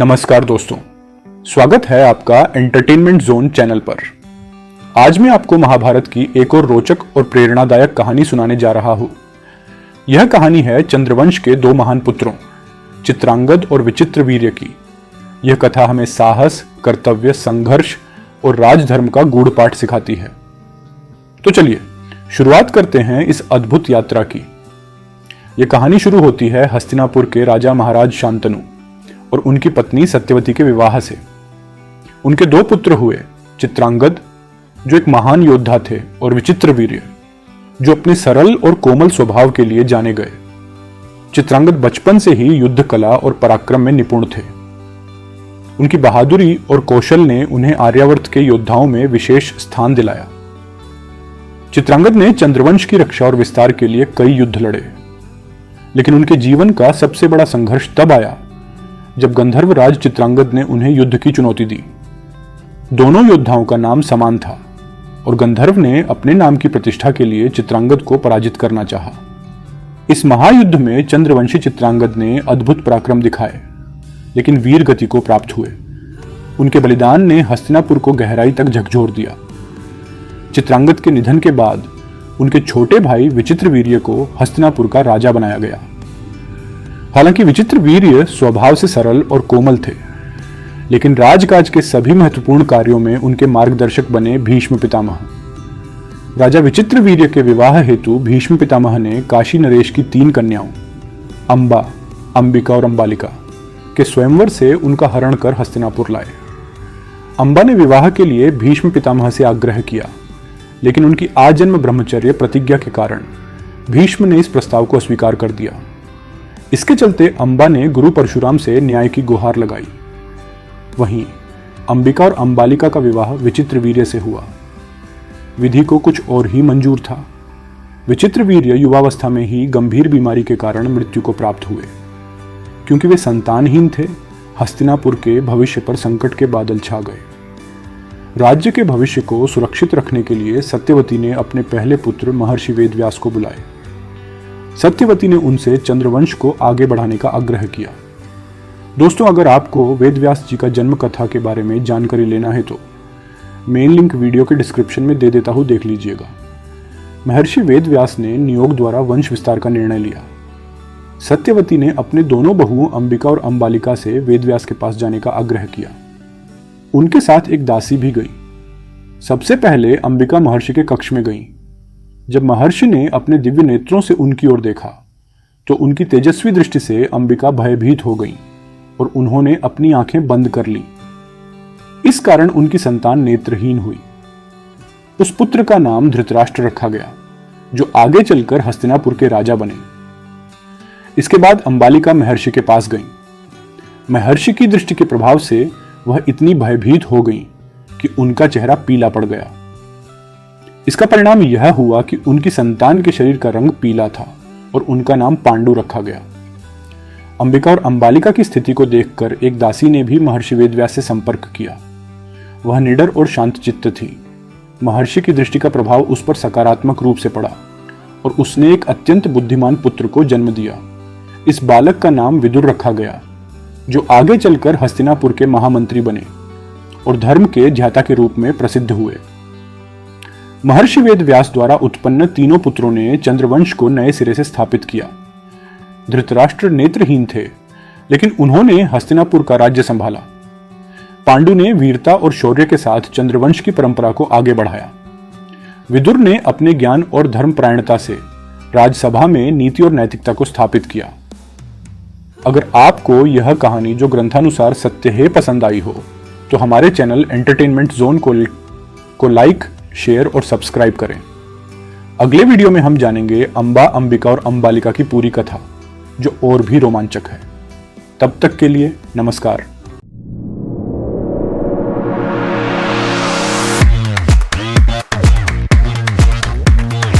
नमस्कार दोस्तों, स्वागत है आपका एंटरटेनमेंट जोन चैनल पर। आज मैं आपको महाभारत की एक और रोचक और प्रेरणादायक कहानी सुनाने जा रहा हूं। यह कहानी है चंद्रवंश के दो महान पुत्रों चित्रांगद और विचित्रवीर्य की। यह कथा हमें साहस, कर्तव्य, संघर्ष और राजधर्म का गूढ़ पाठ सिखाती है। तो चलिए शुरुआत करते हैं इस अद्भुत यात्रा की। यह कहानी शुरू होती है हस्तिनापुर के राजा महाराज शांतनु और उनकी पत्नी सत्यवती के विवाह से। उनके दो पुत्र हुए, चित्रांगद जो एक महान योद्धा थे और विचित्रवीर्य जो अपने सरल और कोमल स्वभाव के लिए जाने गए। चित्रांगद बचपन से ही युद्ध कला और पराक्रम में निपुण थे। उनकी बहादुरी और कौशल ने उन्हें आर्यावर्त के योद्धाओं में विशेष स्थान दिलाया। चित्रांगद ने चंद्रवंश की रक्षा और विस्तार के लिए कई युद्ध लड़े, लेकिन उनके जीवन का सबसे बड़ा संघर्ष तब आया जब गंधर्व राज चित्रांगद ने उन्हें युद्ध की चुनौती दी। दोनों योद्धाओं का नाम समान था और गंधर्व ने अपने नाम की प्रतिष्ठा के लिए चित्रांगद को पराजित करना चाहा। इस महायुद्ध में चंद्रवंशी चित्रांगद ने अद्भुत पराक्रम दिखाए, लेकिन वीर गति को प्राप्त हुए। उनके बलिदान ने हस्तिनापुर को गहराई तक झकझोर दिया। चित्रांगद के निधन के बाद उनके छोटे भाई विचित्रवीर्य को हस्तिनापुर का राजा बनाया गया। हालांकि विचित्रवीर्य स्वभाव से सरल और कोमल थे, लेकिन राजकाज के सभी महत्वपूर्ण कार्यों में उनके मार्गदर्शक बने भीष्म पितामह। राजा विचित्रवीर्य के विवाह हेतु भीष्म पितामह ने काशी नरेश की 3 कन्याओं अंबा, अंबिका और अंबालिका के स्वयंवर से उनका हरण कर हस्तिनापुर लाए। अंबा ने विवाह के लिए भीष्म पितामह से आग्रह किया, लेकिन उनकी आजन्म ब्रह्मचर्य प्रतिज्ञा के कारण भीष्म ने इस प्रस्ताव को अस्वीकार कर दिया। इसके चलते अंबा ने गुरु परशुराम से न्याय की गुहार लगाई। वहीं अंबिका और अंबालिका का विवाह विचित्रवीर्य से हुआ। विधि को कुछ और ही मंजूर था। विचित्रवीर्य युवावस्था में ही गंभीर बीमारी के कारण मृत्यु को प्राप्त हुए। क्योंकि वे संतानहीन थे, हस्तिनापुर के भविष्य पर संकट के बादल छा गए। राज्य के भविष्य को सुरक्षित रखने के लिए सत्यवती ने अपने पहले पुत्र महर्षि वेदव्यास को बुलाए। सत्यवती ने उनसे चंद्रवंश को आगे बढ़ाने का आग्रह किया। दोस्तों, अगर आपको वेदव्यास जी का जन्म कथा के बारे में जानकारी लेना है तो मेन लिंक वीडियो के डिस्क्रिप्शन में दे देता हूं, देख लीजिएगा। महर्षि वेदव्यास ने नियोग द्वारा वंश विस्तार का निर्णय लिया। सत्यवती ने अपने दोनों बहुओं अंबिका और अंबालिका से वेदव्यास के पास जाने का आग्रह किया। उनके साथ एक दासी भी गई। सबसे पहले अंबिका महर्षि के कक्ष में गई। जब महर्षि ने अपने दिव्य नेत्रों से उनकी ओर देखा तो उनकी तेजस्वी दृष्टि से अंबिका भयभीत हो गई और उन्होंने अपनी आंखें बंद कर ली। इस कारण उनकी संतान नेत्रहीन हुई। उस पुत्र का नाम धृतराष्ट्र रखा गया, जो आगे चलकर हस्तिनापुर के राजा बने। इसके बाद अंबालिका महर्षि के पास गई। महर्षि की दृष्टि के प्रभाव से वह इतनी भयभीत हो गई कि उनका चेहरा पीला पड़ गया। इसका परिणाम यह हुआ कि उनकी संतान के शरीर का रंग पीला था और उनका नाम पांडु रखा गया। अंबिका और अंबालिका की स्थिति को देखकर एक दासी ने भी महर्षि वेदव्यास से संपर्क किया। वह निडर और शांतचित्त थी। महर्षि की दृष्टि का प्रभाव उस पर सकारात्मक रूप से पड़ा और उसने एक अत्यंत बुद्धिमान पुत्र को जन्म दिया। इस बालक का नाम विदुर रखा गया, जो आगे चलकर हस्तिनापुर के महामंत्री बने और धर्म के ज्ञाता के रूप में प्रसिद्ध हुए। महर्षि वेदव्यास द्वारा उत्पन्न तीनों पुत्रों ने चंद्रवंश को नए सिरे से स्थापित किया। धृतराष्ट्र नेत्रहीन थे, लेकिन उन्होंने हस्तिनापुर का राज्य संभाला। पांडु ने वीरता और शौर्य के साथ चंद्रवंश की परंपरा को आगे बढ़ाया। विदुर ने अपने ज्ञान और धर्मपरायणता से राजसभा में नीति और नैतिकता को स्थापित किया। अगर आपको यह कहानी जो ग्रंथानुसार सत्य है पसंद आई हो तो हमारे चैनल एंटरटेनमेंट जोन को लाइक, शेयर और सब्सक्राइब करें। अगले वीडियो में हम जानेंगे अंबा, अंबिका और अंबालिका की पूरी कथा, जो और भी रोमांचक है। तब तक के लिए नमस्कार।